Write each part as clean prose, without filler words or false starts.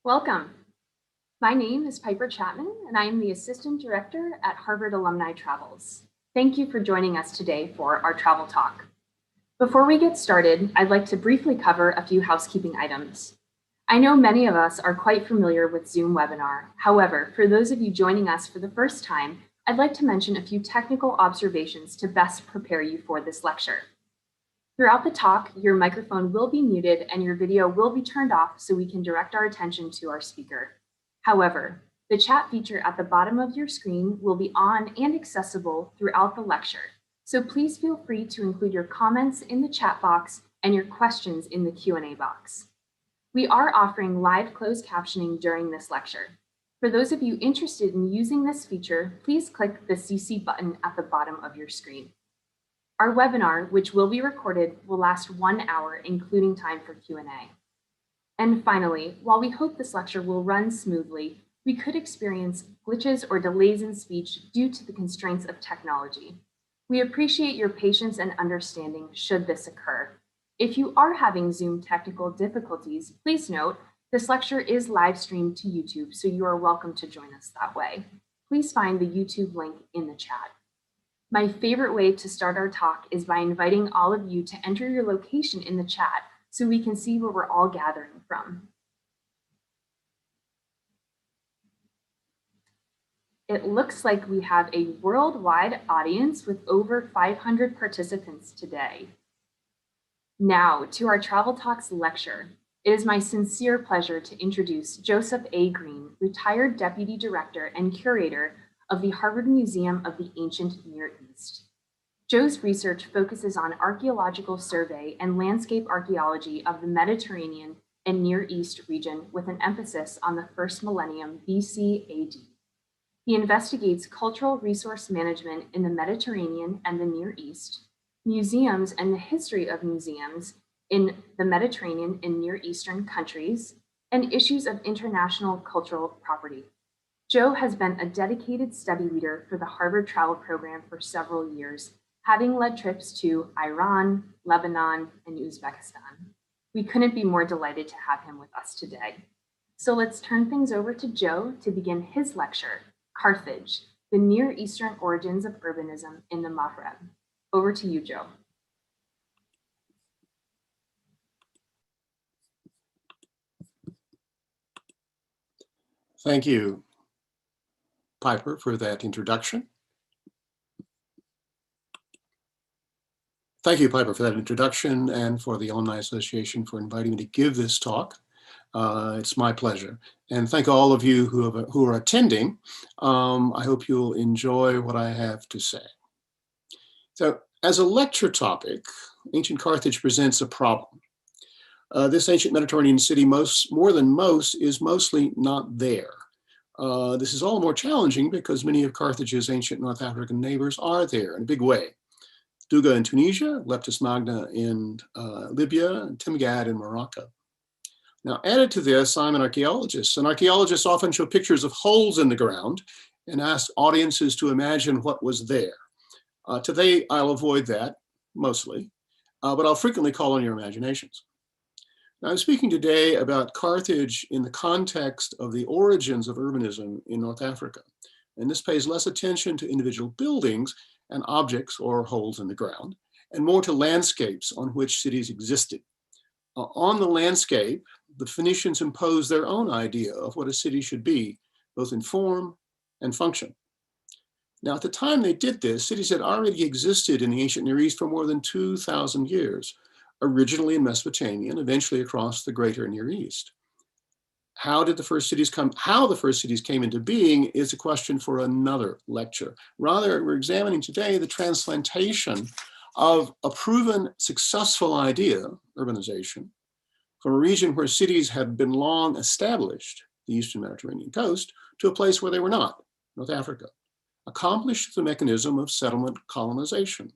Welcome. My name is Piper Chapman, and I am the Assistant Director at Harvard Alumni Travels. Thank you for joining us today for our travel talk. Before we get started, I'd like to briefly cover a few housekeeping items. I know many of us are quite familiar with Zoom webinar. However, for those of you joining us for the first time, I'd like to mention a few technical observations to best prepare you for this lecture. Throughout the talk, your microphone will be muted and your video will be turned off so we can direct our attention to our speaker. However, the chat feature at the bottom of your screen will be on and accessible throughout the lecture. So please feel free to include your comments in the chat box and your questions in the Q&A box. We are offering live closed captioning during this lecture. For those of you interested in using this feature, please click the CC button at the bottom of your screen. Our webinar, which will be recorded, will last 1 hour, including time for Q&A. And finally, while we hope this lecture will run smoothly, we could experience glitches or delays in speech due to the constraints of technology. We appreciate your patience and understanding should this occur. If you are having Zoom technical difficulties, please note this lecture is live streamed to YouTube, so you are welcome to join us that way. Please find the YouTube link in the chat. My favorite way to start our talk is by inviting all of you to enter your location in the chat so we can see where we're all gathering from. It looks like we have a worldwide audience with over 500 participants today. Now to our Travel Talks lecture. It is my sincere pleasure to introduce Joseph A. Green, retired Deputy Director and Curator of the Harvard Museum of the Ancient Near East. Joe's research focuses on archaeological survey and landscape archaeology of the Mediterranean and Near East region with an emphasis on the first millennium BC AD. He investigates cultural resource management in the Mediterranean and the Near East, museums and the history of museums in the Mediterranean and Near Eastern countries, and issues of international cultural property. Joe has been a dedicated study leader for the Harvard Travel Program for several years, having led trips to Iran, Lebanon, and Uzbekistan. We couldn't be more delighted to have him with us today. So let's turn things over to Joe to begin his lecture, Carthage, the Near Eastern Origins of Urbanism in the Maghreb. Over to you, Joe. Thank you, Piper, for that introduction. Thank you, Piper, for that introduction and for the Alumni Association for inviting me to give this talk. It's my pleasure. And thank all of you who are attending. I hope you'll enjoy what I have to say. So as a lecture topic, ancient Carthage presents a problem. This ancient Mediterranean city, more than most, is mostly not there. This is all the more challenging because many of Carthage's ancient North African neighbors are there in a big way. Duga in Tunisia, Leptis Magna in Libya, and Timgad in Morocco. Now, added to this, I'm an archaeologist, and archaeologists often show pictures of holes in the ground and ask audiences to imagine what was there. Today, I'll avoid that, mostly, but I'll frequently call on your imaginations. Now, I'm speaking today about Carthage in the context of the origins of urbanism in North Africa. And this pays less attention to individual buildings and objects or holes in the ground, and more to landscapes on which cities existed. On the landscape, the Phoenicians imposed their own idea of what a city should be, both in form and function. Now, at the time they did this, cities had already existed in the ancient Near East for more than 2,000 years. Originally in Mesopotamia and eventually across the greater Near East. How the first cities came into being is a question for another lecture. Rather, we're examining today the transplantation of a proven successful idea, urbanization, from a region where cities had been long established, the Eastern Mediterranean coast, to a place where they were not, North Africa, accomplished the mechanism of settlement colonization.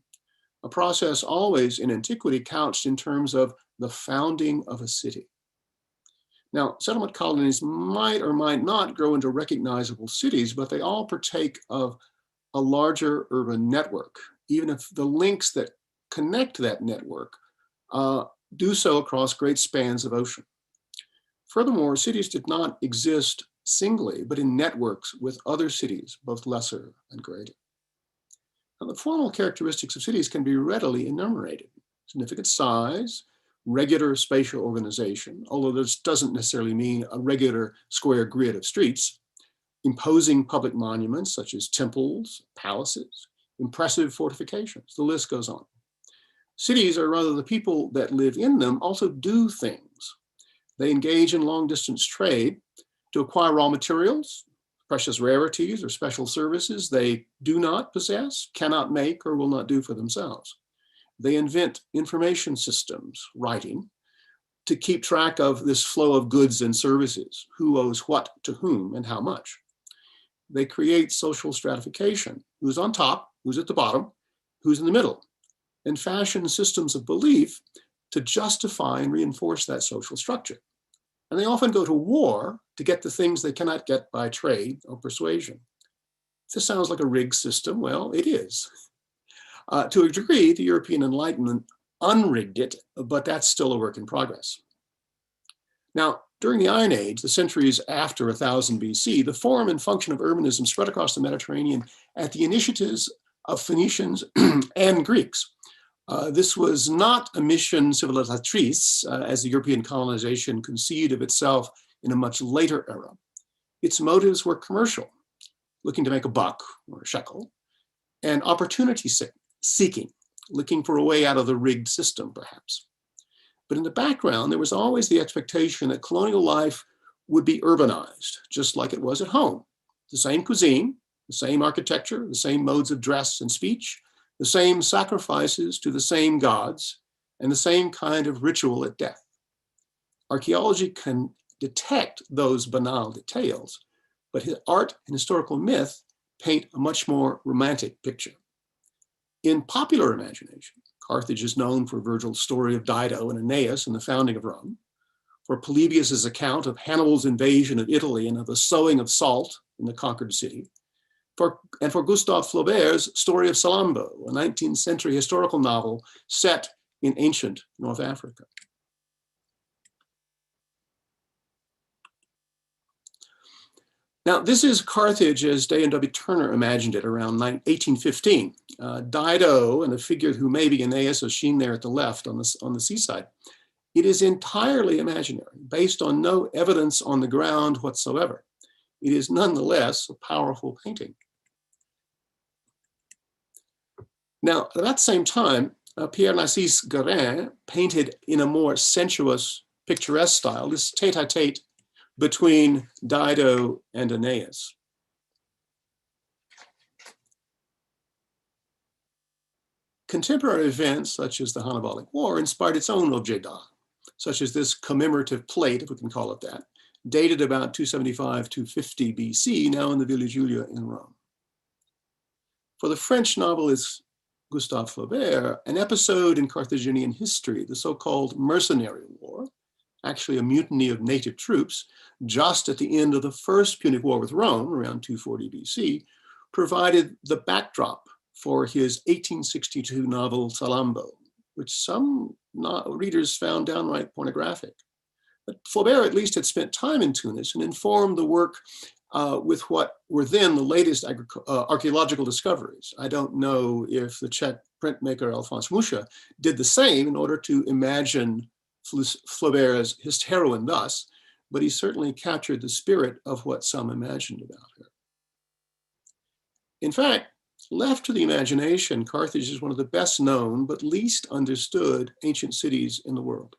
A process always in antiquity couched in terms of the founding of a city. Now, settlement colonies might or might not grow into recognizable cities, but they all partake of a larger urban network, even if the links that connect that network do so across great spans of ocean. Furthermore, cities did not exist singly, but in networks with other cities, both lesser and greater. Now, the formal characteristics of cities can be readily enumerated: significant size, regular spatial organization, although this doesn't necessarily mean a regular square grid of streets, imposing public monuments such as temples, palaces, impressive fortifications, the list goes on. Cities, or rather the people that live in them, also do things. They engage in long-distance trade to acquire raw materials, precious rarities, or special services they do not possess, cannot make, or will not do for themselves. They invent information systems, writing, to keep track of this flow of goods and services, who owes what to whom and how much. They create social stratification, who's on top, who's at the bottom, who's in the middle, and fashion systems of belief to justify and reinforce that social structure. And they often go to war to get the things they cannot get by trade or persuasion. If this sounds like a rigged system, well, it is. To a degree, the European Enlightenment unrigged it, but that's still a work in progress. Now, during the Iron Age, the centuries after 1000 BC, the form and function of urbanism spread across the Mediterranean at the initiatives of Phoenicians and Greeks. This was not a mission civilisatrice, as the European colonization conceived of itself in a much later era. Its motives were commercial, looking to make a buck or a shekel, and opportunity seeking, looking for a way out of the rigged system, perhaps. But in the background, there was always the expectation that colonial life would be urbanized, just like it was at home. The same cuisine, the same architecture, the same modes of dress and speech, the same sacrifices to the same gods, and the same kind of ritual at death. Archaeology can detect those banal details, but art and historical myth paint a much more romantic picture. In popular imagination, Carthage is known for Virgil's story of Dido and Aeneas and the founding of Rome, for Polybius's account of Hannibal's invasion of Italy and of the sowing of salt in the conquered city, and for Gustave Flaubert's Story of Salammbô, a 19th century historical novel set in ancient North Africa. Now, this is Carthage as Day and W. Turner imagined it around 1815. Dido and a figure who may be Aeneas is seen there at the left on the seaside. It is entirely imaginary, based on no evidence on the ground whatsoever. It is nonetheless a powerful painting. Now, at that same time, Pierre-Narcisse Guérin painted in a more sensuous, picturesque style, this tete-a-tete between Dido and Aeneas. Contemporary events, such as the Hannibalic War, inspired its own objet d'art, such as this commemorative plate, if we can call it that, dated about 275 to 50 BC, now in the Villa Giulia in Rome. For the French novelist Gustave Flaubert, an episode in Carthaginian history, the so-called Mercenary War, actually a mutiny of native troops, just at the end of the First Punic War with Rome, around 240 BC, provided the backdrop for his 1862 novel Salammbô, which some readers found downright pornographic. But Flaubert at least had spent time in Tunis and informed the work with what were then the latest archaeological discoveries. I don't know if the Czech printmaker Alphonse Mucha did the same in order to imagine Flaubert as his heroine thus, but he certainly captured the spirit of what some imagined about her. In fact, left to the imagination, Carthage is one of the best known but least understood ancient cities in the world.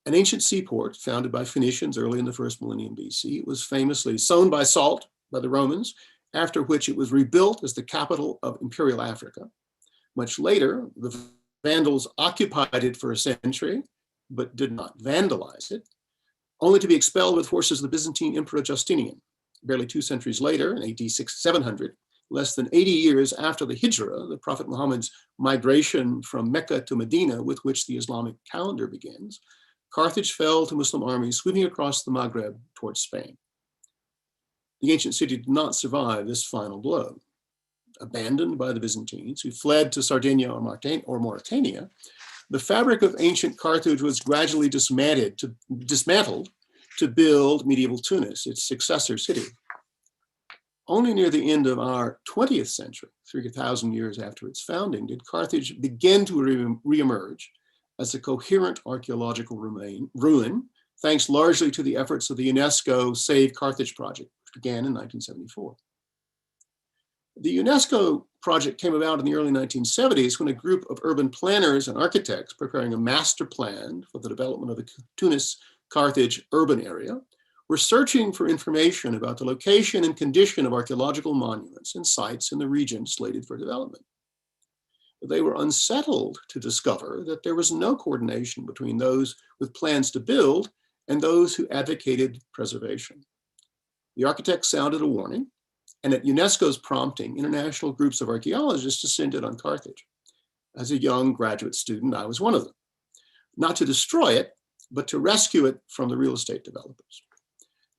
An ancient seaport founded by Phoenicians early in the first millennium BC, it was famously sown by salt by the Romans, after which it was rebuilt as the capital of Imperial Africa. Much later, the Vandals occupied it for a century, but did not vandalize it, only to be expelled with forces of the Byzantine Emperor Justinian. Barely 2 centuries later, in AD 700, less than 80 years after the Hijra, the Prophet Muhammad's migration from Mecca to Medina, with which the Islamic calendar begins, Carthage fell to Muslim armies sweeping across the Maghreb towards Spain. The ancient city did not survive this final blow. Abandoned by the Byzantines, who fled to Sardinia or Mauritania, the fabric of ancient Carthage was gradually dismantled to build medieval Tunis, its successor city. Only near the end of our 20th century, 3,000 years after its founding, did Carthage begin to reemerge as a coherent archaeological ruin, thanks largely to the efforts of the UNESCO Save Carthage Project, which began in 1974. The UNESCO project came about in the early 1970s when a group of urban planners and architects preparing a master plan for the development of the Tunis-Carthage urban area were searching for information about the location and condition of archaeological monuments and sites in the region slated for development. They were unsettled to discover that there was no coordination between those with plans to build and those who advocated preservation. The architects sounded a warning, and at UNESCO's prompting, international groups of archaeologists descended on Carthage. As a young graduate student, I was one of them, not to destroy it, but to rescue it from the real estate developers.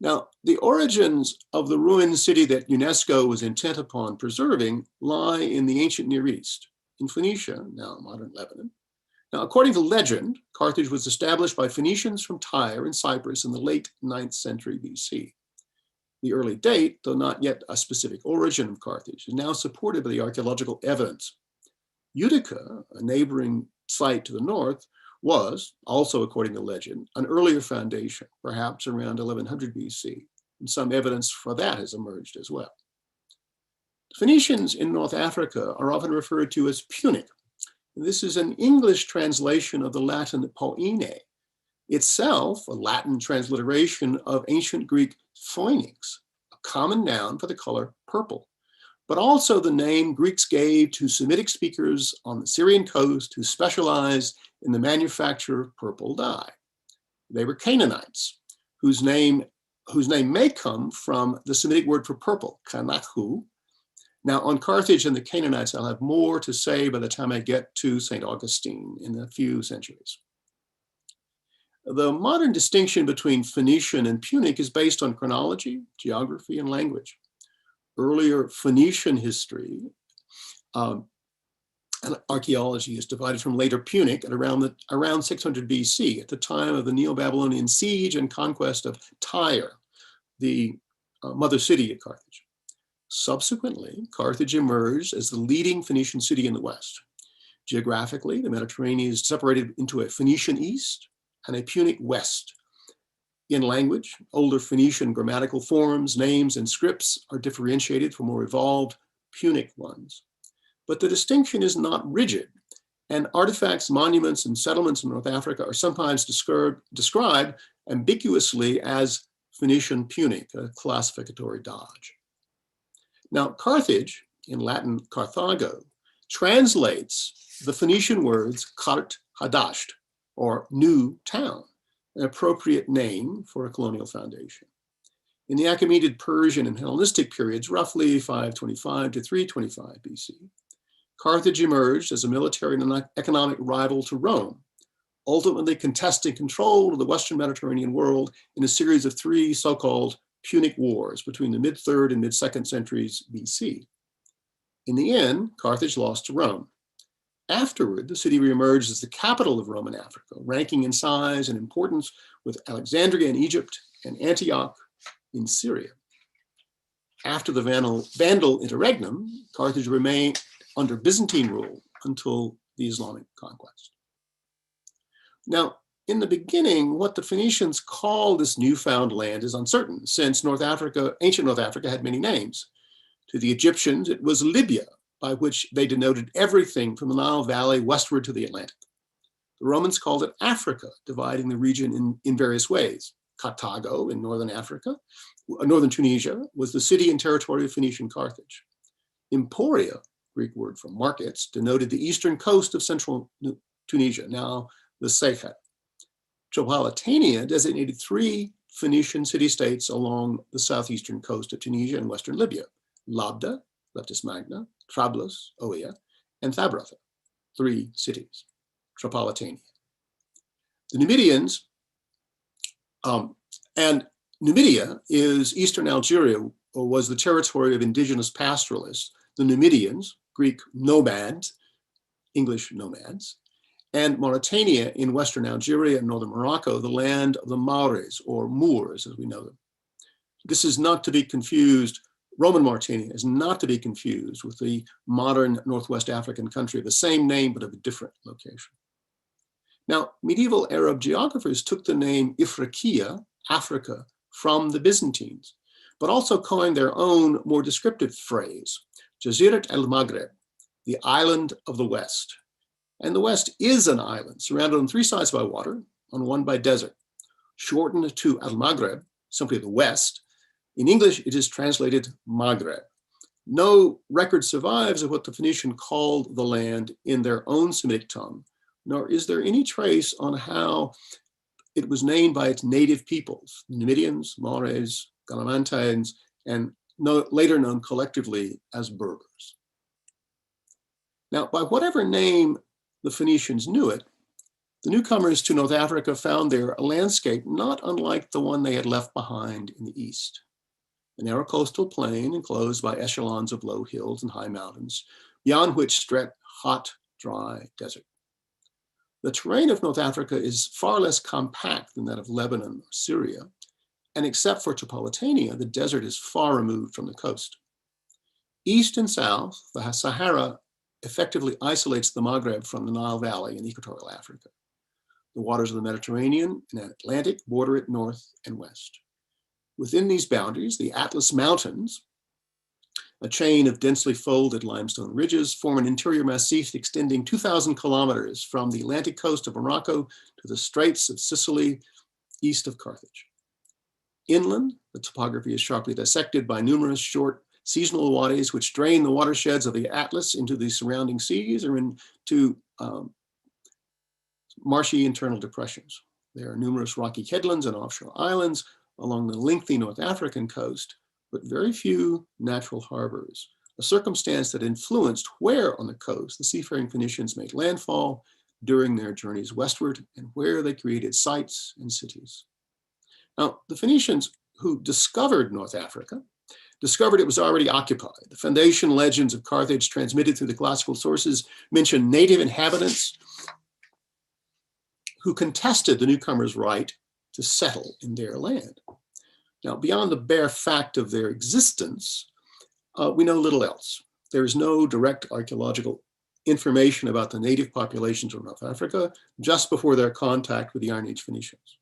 Now, the origins of the ruined city that UNESCO was intent upon preserving lie in the ancient Near East, in Phoenicia, now modern Lebanon. Now, according to legend, Carthage was established by Phoenicians from Tyre and Cyprus in the late 9th century BC. The early date, though not yet a specific origin of Carthage, is now supported by the archaeological evidence. Utica, a neighboring site to the north, was, also according to legend, an earlier foundation, perhaps around 1100 BC, and some evidence for that has emerged as well. Phoenicians in North Africa are often referred to as Punic. This is an English translation of the Latin poene, itself a Latin transliteration of ancient Greek phoenix, a common noun for the color purple, but also the name Greeks gave to Semitic speakers on the Syrian coast who specialized in the manufacture of purple dye. They were Canaanites, whose name may come from the Semitic word for purple, kanahu. Now, on Carthage and the Canaanites, I'll have more to say by the time I get to St. Augustine in a few centuries. The modern distinction between Phoenician and Punic is based on chronology, geography, and language. Earlier Phoenician history and archaeology is divided from later Punic at around 600 BC, at the time of the Neo-Babylonian siege and conquest of Tyre, the mother city of Carthage. Subsequently, Carthage emerged as the leading Phoenician city in the West. Geographically, the Mediterranean is separated into a Phoenician East and a Punic West. In language, older Phoenician grammatical forms, names, and scripts are differentiated from more evolved Punic ones. But the distinction is not rigid, and artifacts, monuments, and settlements in North Africa are sometimes described ambiguously as Phoenician Punic, a classificatory dodge. Now, Carthage, in Latin Carthago, translates the Phoenician words Kart Hadasht, or new town, an appropriate name for a colonial foundation. In the Achaemenid, Persian, and Hellenistic periods, roughly 525 to 325 BC, Carthage emerged as a military and economic rival to Rome, ultimately contesting control of the Western Mediterranean world in a series of three so-called Punic Wars between the mid-3rd and mid-2nd centuries BC. In the end, Carthage lost to Rome. Afterward, the city reemerged as the capital of Roman Africa, ranking in size and importance with Alexandria in Egypt and Antioch in Syria. After the Vandal interregnum, Carthage remained under Byzantine rule until the Islamic conquest. Now, in the beginning, what the Phoenicians called this newfound land is uncertain, since ancient North Africa had many names. To the Egyptians, it was Libya, by which they denoted everything from the Nile Valley westward to the Atlantic. The Romans called it Africa, dividing the region in various ways. Carthago in northern Africa, northern Tunisia, was the city and territory of Phoenician Carthage. Emporia, Greek word for markets, denoted the eastern coast of central Tunisia, now the Seychet. Tripolitania designated three Phoenician city-states along the southeastern coast of Tunisia and western Libya: Labda, Leptis Magna, Trablos, Oea, and Thabratha, three cities, Tripolitania. The Numidians, and Numidia is eastern Algeria, or was the territory of indigenous pastoralists, the Numidians, Greek nomads, English nomads, and Mauritania in western Algeria and northern Morocco, the land of the Maures, or Moors as we know them. This is not to be confused, Roman Mauritania is not to be confused with the modern Northwest African country of the same name but of a different location. Now, medieval Arab geographers took the name Ifriqiya, Africa, from the Byzantines, but also coined their own more descriptive phrase, Jazirat al-Maghreb, the island of the West. And the West is an island surrounded on three sides by water, on one by desert. Shortened to al-Maghreb, simply the West, in English it is translated Maghreb. No record survives of what the Phoenician called the land in their own Semitic tongue, nor is there any trace on how it was named by its native peoples, Numidians, Maures, Galamantines, and later known collectively as Berbers. Now, by whatever name the Phoenicians knew it, the newcomers to North Africa found there a landscape not unlike the one they had left behind in the east. A narrow coastal plain enclosed by echelons of low hills and high mountains, beyond which stretched hot, dry desert. The terrain of North Africa is far less compact than that of Lebanon or Syria, and except for Tripolitania, the desert is far removed from the coast. East and south, the Sahara effectively isolates the Maghreb from the Nile Valley in equatorial Africa. The waters of the Mediterranean and Atlantic border it north and west. Within these boundaries, the Atlas Mountains, a chain of densely folded limestone ridges, form an interior massif extending 2,000 kilometers from the Atlantic coast of Morocco to the Straits of Sicily, east of Carthage. Inland, the topography is sharply dissected by numerous short seasonal wadis which drain the watersheds of the Atlas into the surrounding seas or into marshy internal depressions. There are numerous rocky headlands and offshore islands along the lengthy North African coast, but very few natural harbors, a circumstance that influenced where on the coast the seafaring Phoenicians made landfall during their journeys westward and where they created sites and cities. Now, the Phoenicians who discovered North Africa discovered it was already occupied. The foundation legends of Carthage transmitted through the classical sources mention native inhabitants who contested the newcomers' right to settle in their land. Now, beyond the bare fact of their existence, we know little else. There is no direct archaeological information about the native populations of North Africa just before their contact with the Iron Age Phoenicians.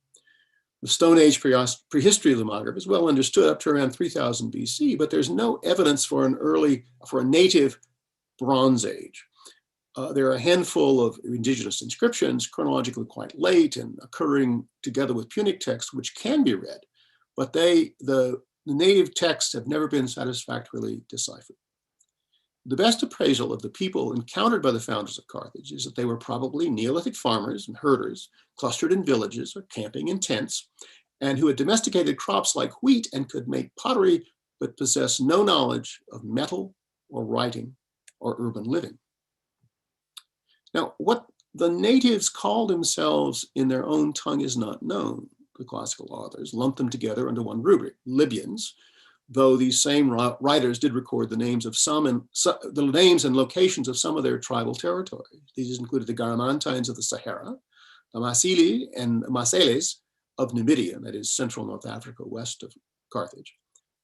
The Stone Age prehistory of the Maghreb is well understood up to around 3000 BC, but there's no evidence for a native Bronze Age. There are a handful of indigenous inscriptions, chronologically quite late and occurring together with Punic texts, which can be read, but the native texts have never been satisfactorily deciphered. The best appraisal of the people encountered by the founders of Carthage is that they were probably Neolithic farmers and herders clustered in villages or camping in tents, and who had domesticated crops like wheat and could make pottery, but possessed no knowledge of metal or writing or urban living. Now, what the natives called themselves in their own tongue is not known. The classical authors lumped them together under one rubric, Libyans, though these same writers did record the names of the names and locations of some of their tribal territories. These included the Garamantines of the Sahara, the Masili and Maseles of Numidia, that is central North Africa, west of Carthage,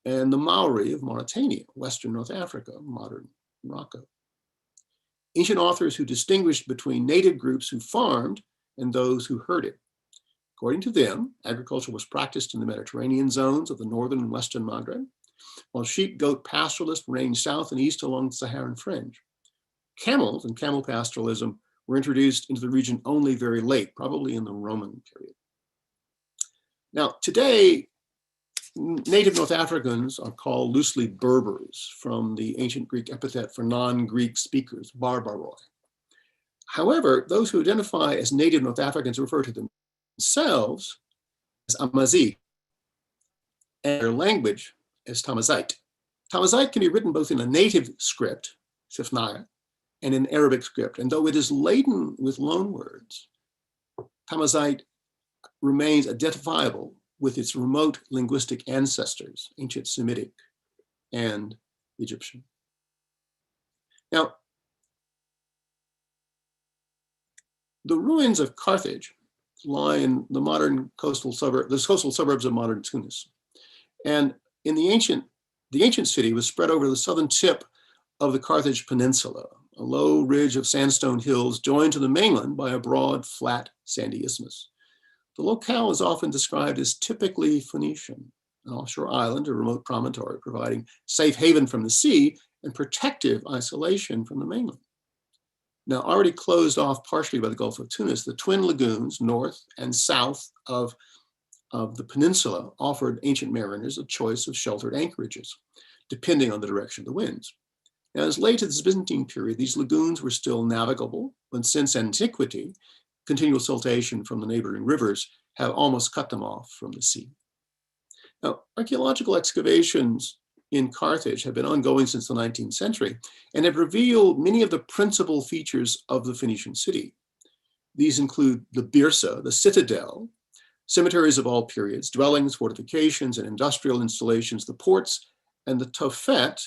and the Maori of Mauritania, western North Africa, modern Morocco. Ancient authors who distinguished between native groups who farmed and those who herded. According to them, agriculture was practiced in the Mediterranean zones of the northern and western Maghreb, while sheep-goat pastoralists reigned south and east along the Saharan fringe. Camels and camel pastoralism were introduced into the region only very late, probably in the Roman period. Now, today, native North Africans are called loosely Berbers, from the ancient Greek epithet for non-Greek speakers, barbaroi. However, those who identify as native North Africans refer to themselves as Amazigh, and their language as Tamazight. Tamazight can be written both in a native script, Sifnaya, and in Arabic script, and though it is laden with loanwords, Tamazight remains identifiable with its remote linguistic ancestors, ancient Semitic and Egyptian. Now, The ruins of Carthage lie in the modern coastal suburbs of modern Tunis. And in the ancient city was spread over the southern tip of the Carthage Peninsula, a low ridge of sandstone hills joined to the mainland by a broad, flat, sandy isthmus. The locale is often described as typically Phoenician, an offshore island or remote promontory, providing safe haven from the sea and protective isolation from the mainland. Now, already closed off partially by the Gulf of Tunis, the twin lagoons north and south of the peninsula offered ancient mariners a choice of sheltered anchorages, depending on the direction of the winds. Now, as late as the Byzantine period, these lagoons were still navigable, but since antiquity, continual siltation from the neighboring rivers have almost cut them off from the sea. Now, archaeological excavations in Carthage have been ongoing since the 19th century and have revealed many of the principal features of the Phoenician city. These include the Birsa, the citadel, cemeteries of all periods, dwellings, fortifications, and industrial installations, the ports, and the Tuffet,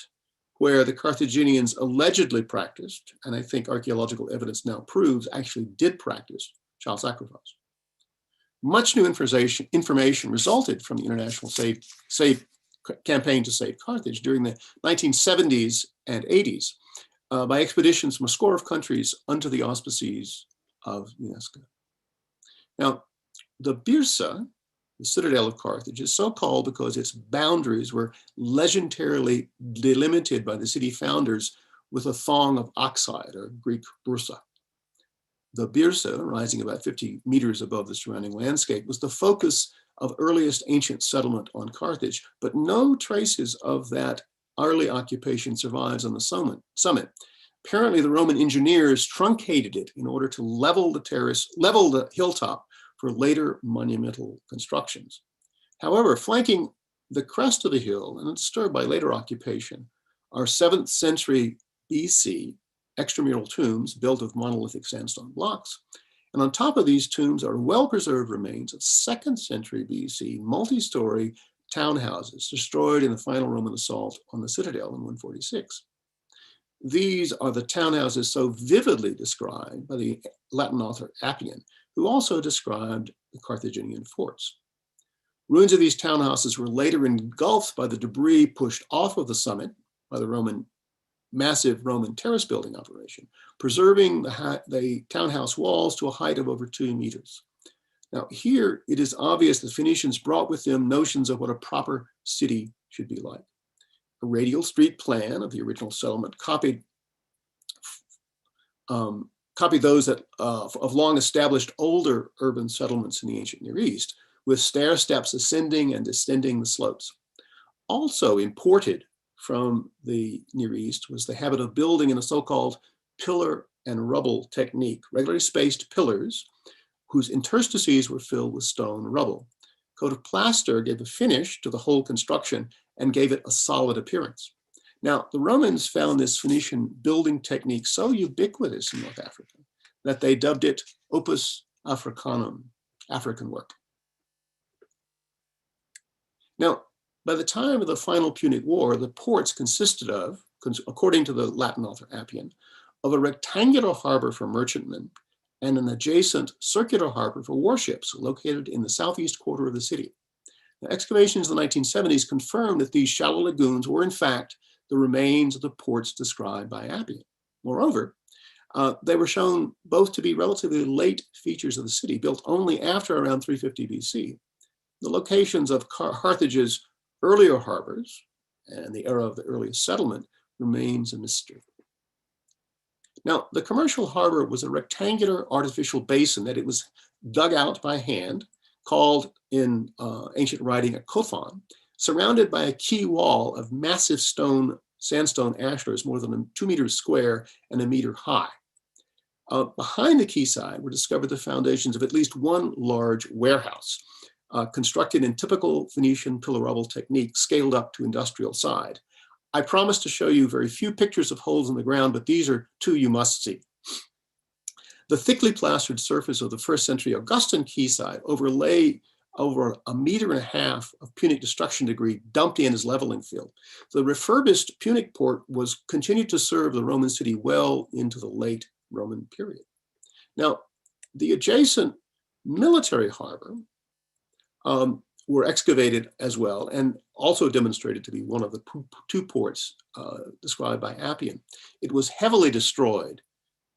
where the Carthaginians allegedly practiced, and I think archaeological evidence now proves actually did practice, child sacrifice. Much new information resulted from the international campaign to save Carthage during the 1970s and 80s by expeditions from a score of countries under the auspices of UNESCO. Now, the Birsa, the citadel of Carthage, is so called because its boundaries were legendarily delimited by the city founders with a thong of oxide, or Greek bursa. The Birsa, rising about 50 meters above the surrounding landscape, was the focus of earliest ancient settlement on Carthage, but no traces of that early occupation survives on the summit. Apparently, the Roman engineers truncated it in order to level the hilltop for later monumental constructions. However, flanking the crest of the hill and disturbed by later occupation are 7th century BC extramural tombs built of monolithic sandstone blocks. And on top of these tombs are well-preserved remains of 2nd century BC multi-story townhouses destroyed in the final Roman assault on the citadel in 146. These are the townhouses so vividly described by the Latin author Appian, who also described the Carthaginian forts. Ruins of these townhouses were later engulfed by the debris pushed off of the summit by the massive Roman terrace building operation, preserving the townhouse walls to a height of over 2 meters. Now, here it is obvious the Phoenicians brought with them notions of what a proper city should be like. A radial street plan of the original settlement copied those of long-established older urban settlements in the ancient Near East, with stair steps ascending and descending the slopes. Also imported from the Near East was the habit of building in a so-called pillar and rubble technique, regularly spaced pillars whose interstices were filled with stone rubble. Coat of plaster gave a finish to the whole construction and gave it a solid appearance. Now, the Romans found this Phoenician building technique so ubiquitous in North Africa that they dubbed it opus Africanum, African work. Now, by the time of the final Punic War, the ports consisted of, according to the Latin author Appian, of a rectangular harbor for merchantmen and an adjacent circular harbor for warships located in the southeast quarter of the city. Now, excavations in the 1970s confirmed that these shallow lagoons were in fact the remains of the ports described by Appian. Moreover, they were shown both to be relatively late features of the city, built only after around 350 BC. The locations of Carthage's earlier harbors and the era of the earliest settlement remains a mystery. Now, the commercial harbor was a rectangular artificial basin that it was dug out by hand, called in ancient writing a kothon, surrounded by a quay wall of massive sandstone ashlars more than 2 meters square and 1 meter high. Behind the quayside were discovered the foundations of at least one large warehouse, constructed in typical Phoenician pillar rubble technique, scaled up to industrial side. I promised to show you very few pictures of holes in the ground, but these are 2 you must see. The thickly plastered surface of the 1st century Augustine quayside overlay over 1.5 meters of Punic destruction debris dumped in as leveling field. The refurbished Punic port continued to serve the Roman city well into the late Roman period. Now, The adjacent military harbor were excavated as well and also demonstrated to be one of the two ports described by Appian. It was heavily destroyed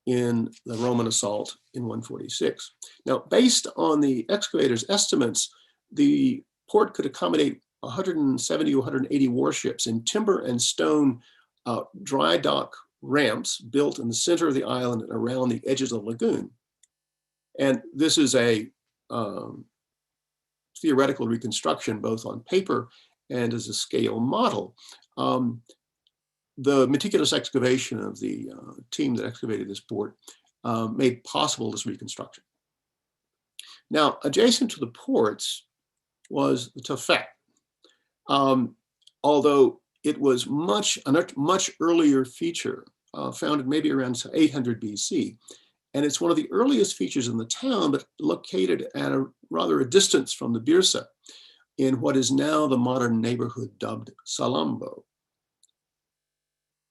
in the Roman assault in 146. Now, based on the excavators' estimates, the port could accommodate 170 or 180 warships in timber and stone dry dock ramps built in the center of the island and around the edges of the lagoon. And this is a theoretical reconstruction, both on paper and as a scale model. The meticulous excavation of the team that excavated this port made possible this reconstruction. Now, adjacent to the ports was the Tuffet, although it was a much earlier feature, founded maybe around 800 BC. And it's one of the earliest features in the town, but located at a distance from the Birsa in what is now the modern neighborhood dubbed Salambo.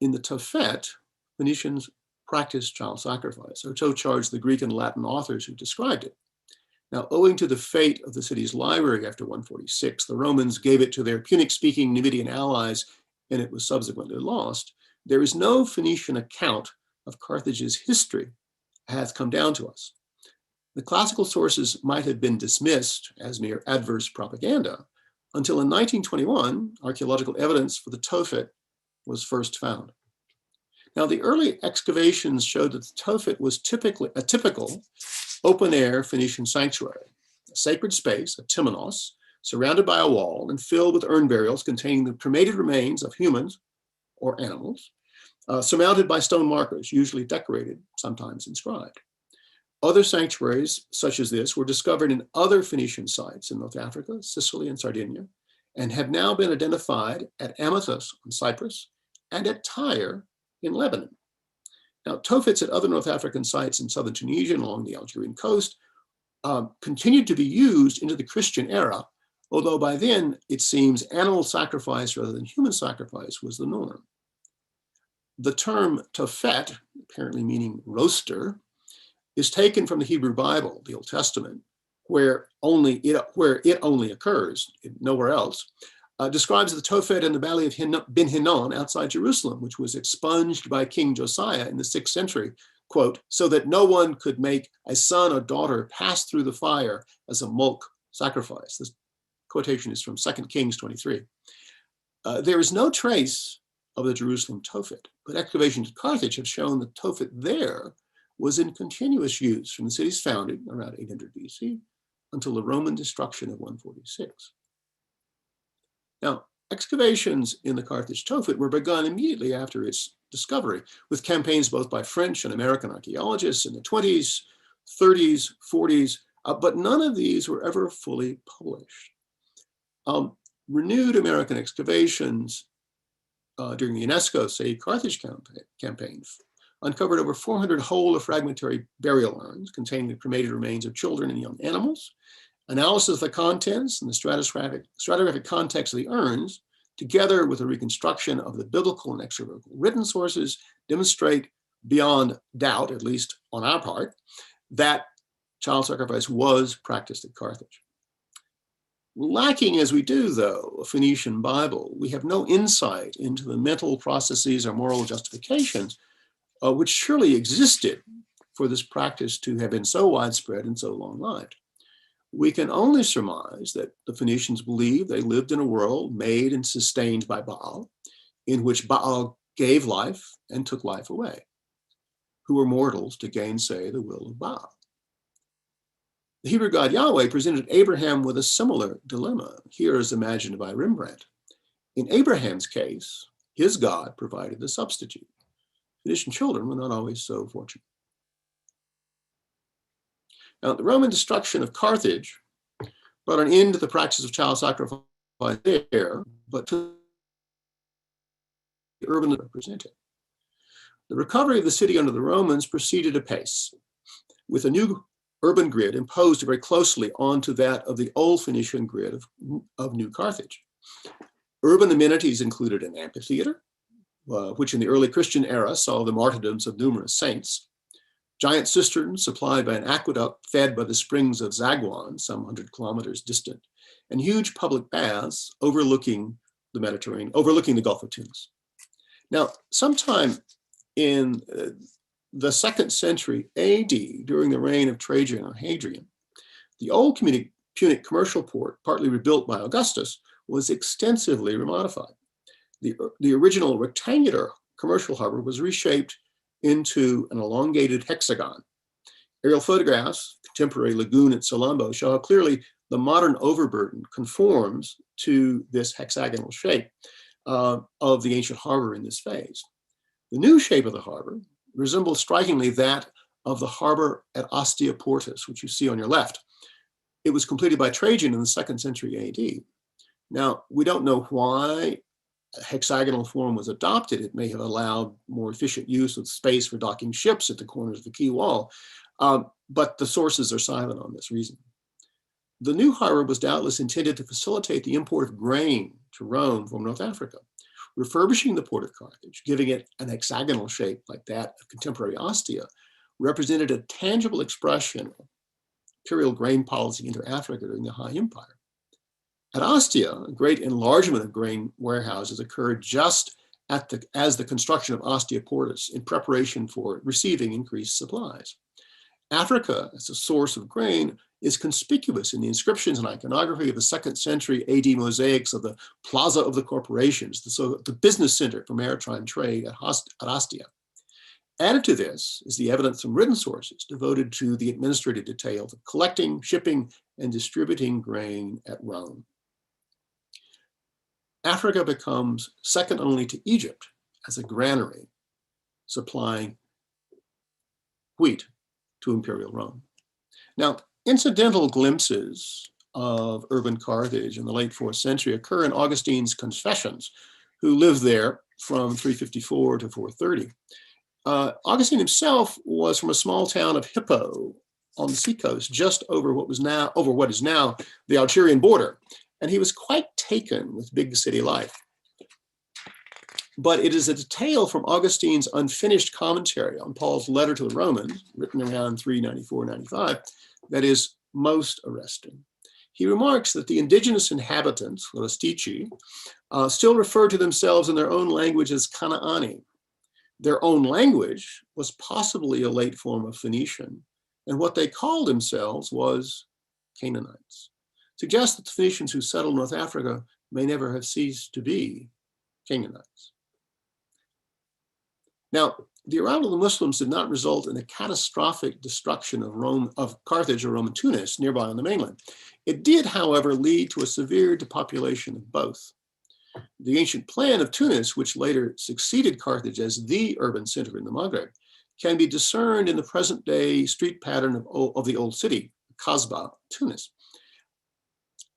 In the Tuffet, Phoenicians practiced child sacrifice, or so charged the Greek and Latin authors who described it. Now, owing to the fate of the city's library after 146, the Romans gave it to their Punic-speaking Numidian allies, and it was subsequently lost. There is no Phoenician account of Carthage's history has come down to us. The classical sources might have been dismissed as mere adverse propaganda until in 1921, archaeological evidence for the Tuffet was first found. Now, the early excavations showed that the Tuffet was a typical open-air Phoenician sanctuary, a sacred space, a temenos, surrounded by a wall and filled with urn burials containing the cremated remains of humans or animals, surmounted by stone markers, usually decorated, sometimes inscribed. Other sanctuaries such as this were discovered in other Phoenician sites in North Africa, Sicily, and Sardinia, and have now been identified at Amathus on Cyprus and at Tyre in Lebanon. Now, Tuffets at other North African sites in southern Tunisia and along the Algerian coast continued to be used into the Christian era, although by then it seems animal sacrifice rather than human sacrifice was the norm. The term Tuffet, apparently meaning roaster, is taken from the Hebrew Bible, the Old Testament, where it only occurs, nowhere else, describes the Tuffet in the Valley of Ben Hinnom outside Jerusalem, which was expunged by King Josiah in the 6th century, quote, so that no one could make a son or daughter pass through the fire as a mulk sacrifice. This quotation is from 2 Kings 23. There is no trace of the Jerusalem Tuffet, but excavations at Carthage have shown the Tuffet there was in continuous use from the city's founding around 800 BC until the Roman destruction of 146. Now, excavations in the Carthage Tuffet were begun immediately after its discovery, with campaigns both by French and American archaeologists in the 20s, 30s, 40s, but none of these were ever fully published. Renewed American excavations during the Unesco Save Carthage campaign uncovered over 400 whole or fragmentary burial urns containing the cremated remains of children and young animals. Analysis of the contents and the stratigraphic context of the urns, together with a reconstruction of the biblical and extra-biblical written sources, demonstrate beyond doubt, at least on our part, that child sacrifice was practiced at Carthage. Lacking as we do, though, a Phoenician Bible, we have no insight into the mental processes or moral justifications which surely existed for this practice to have been so widespread and so long-lived. We can only surmise that the Phoenicians believed they lived in a world made and sustained by Baal, in which Baal gave life and took life away. Who were mortals to gainsay the will of Baal? The Hebrew God Yahweh presented Abraham with a similar dilemma, here as imagined by Rembrandt. In Abraham's case, his God provided the substitute. Phoenician children were not always so fortunate. Now, the Roman destruction of Carthage brought an end to the practice of child sacrifice there, but to the urban represented. The recovery of the city under the Romans proceeded apace, with a new urban grid imposed very closely onto that of the old Phoenician grid of New Carthage. Urban amenities included an amphitheater, which in the early Christian era saw the martyrdoms of numerous saints, Giant cisterns supplied by an aqueduct fed by the springs of Zagwan, some 100 kilometers distant, and huge public baths overlooking the Mediterranean, overlooking the Gulf of Tunis. Now, sometime in the 2nd century AD, during the reign of Trajan or Hadrian, the old Punic commercial port, partly rebuilt by Augustus, was extensively remodified. The original rectangular commercial harbor was reshaped into an elongated hexagon. Aerial photographs, contemporary lagoon at Salambo, show how clearly the modern overburden conforms to this hexagonal shape of the ancient harbor in this phase. The new shape of the harbor resembles strikingly that of the harbor at Ostia Portus, which you see on your left. It was completed by Trajan in the 2nd century AD. Now, we don't know why a hexagonal form was adopted. It may have allowed more efficient use of space for docking ships at the corners of the quay wall, but the sources are silent on this reason. The new harbor was doubtless intended to facilitate the import of grain to Rome from North Africa. Refurbishing the port of Carthage, giving it an hexagonal shape like that of contemporary Ostia, represented a tangible expression of imperial grain policy into Africa during the High Empire. At Ostia, a great enlargement of grain warehouses occurred just as the construction of Ostia Portus in preparation for receiving increased supplies. Africa, as a source of grain, is conspicuous in the inscriptions and iconography of the 2nd century AD mosaics of the Plaza of the Corporations, the business center for maritime trade at Ostia. Added to this is the evidence from written sources devoted to the administrative details of collecting, shipping, and distributing grain at Rome. Africa becomes second only to Egypt as a granary supplying wheat to imperial Rome. Now, incidental glimpses of urban Carthage in the late 4th century occur in Augustine's Confessions, who lived there from 354 to 430. Augustine himself was from a small town of Hippo on the seacoast, just over what is now the Algerian border, and he was quite taken with big city life. But it is a detail from Augustine's unfinished commentary on Paul's letter to the Romans, written around 394-95, that is most arresting. He remarks that the indigenous inhabitants, Philistici, still refer to themselves in their own language as Canaani. Their own language was possibly a late form of Phoenician, and what they called themselves was Canaanites. Suggests that the Phoenicians who settled North Africa may never have ceased to be Canaanites. Now, the arrival of the Muslims did not result in a catastrophic destruction of Carthage or Roman Tunis nearby on the mainland. It did, however, lead to a severe depopulation of both. The ancient plan of Tunis, which later succeeded Carthage as the urban center in the Maghreb, can be discerned in the present-day street pattern of the old city, Kasbah, Tunis.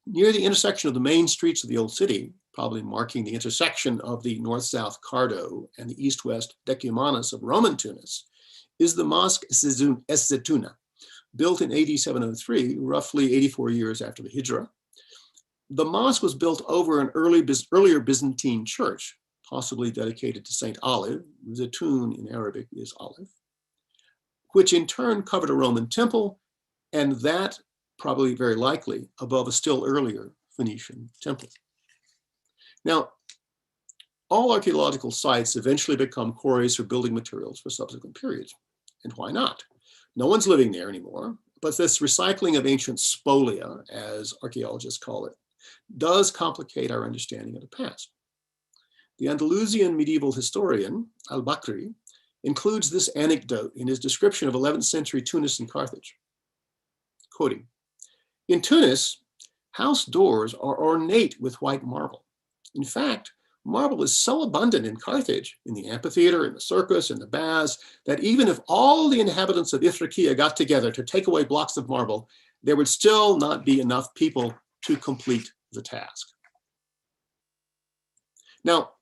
Near the intersection of the main streets of the old city, probably marking the intersection of the north-south Cardo and the east-west Decumanus of Roman Tunis, is the Mosque Zetuna, built in AD 703, roughly 84 years after the Hijra. The mosque was built over an earlier Byzantine church, possibly dedicated to Saint Olive. Zetoun in Arabic is olive, which in turn covered a Roman temple, and that probably very likely above a still earlier Phoenician temple. Now, all archaeological sites eventually become quarries for building materials for subsequent periods. And why not? No one's living there anymore, but this recycling of ancient spolia, as archaeologists call it, does complicate our understanding of the past. The Andalusian medieval historian, al-Bakri, includes this anecdote in his description of 11th century Tunis and Carthage. Quoting, "In Tunis, house doors are ornate with white marble. In fact, marble is so abundant in Carthage, in the amphitheater, in the circus, in the baths, that even if all the inhabitants of Ifriqiya got together to take away blocks of marble, there would still not be enough people to complete the task." Now,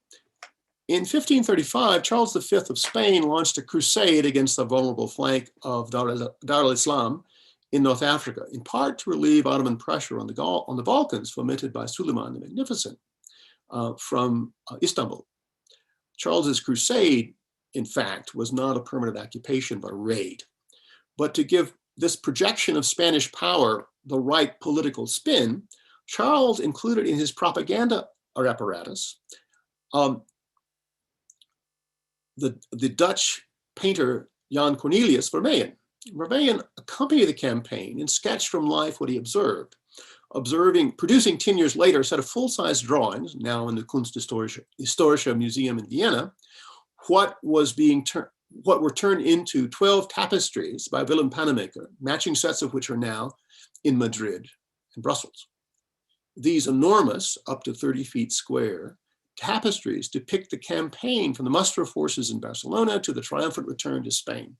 in 1535, Charles V of Spain launched a crusade against the vulnerable flank of Dar al-Islam in North Africa, in part to relieve Ottoman pressure on the Balkans fomented by Suleiman the Magnificent from Istanbul. Charles's crusade, in fact, was not a permanent occupation, but a raid. But to give this projection of Spanish power the right political spin, Charles included in his propaganda apparatus the Dutch painter Jan Cornelius Vermeyen. Vermeyen accompanied the campaign and sketched from life what he observed, producing 10 years later a set of full-size drawings, now in the Kunsthistorische Museum in Vienna, what were turned into 12 tapestries by Willem Pannemaker, matching sets of which are now in Madrid and Brussels. These enormous, up to 30 feet square, tapestries depict the campaign from the muster of forces in Barcelona to the triumphant return to Spain.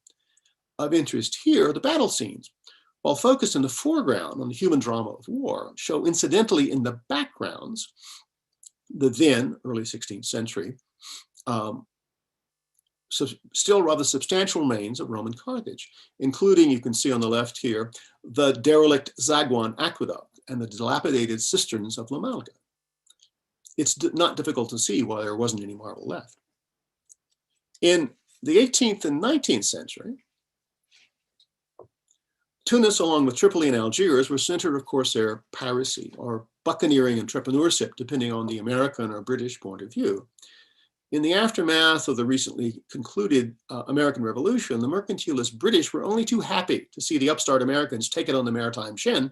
Of interest here are the battle scenes. While focused in the foreground on the human drama of war, show incidentally in the backgrounds the then early 16th century, still rather substantial remains of Roman Carthage, including, you can see on the left here, the derelict Zaguan aqueduct and the dilapidated cisterns of La Malga. It's not difficult to see why there wasn't any marble left. In the 18th and 19th century, Tunis, along with Tripoli and Algiers, were center of corsair piracy or buccaneering entrepreneurship, depending on the American or British point of view. In the aftermath of the recently concluded American Revolution, the mercantilist British were only too happy to see the upstart Americans take it on the maritime shin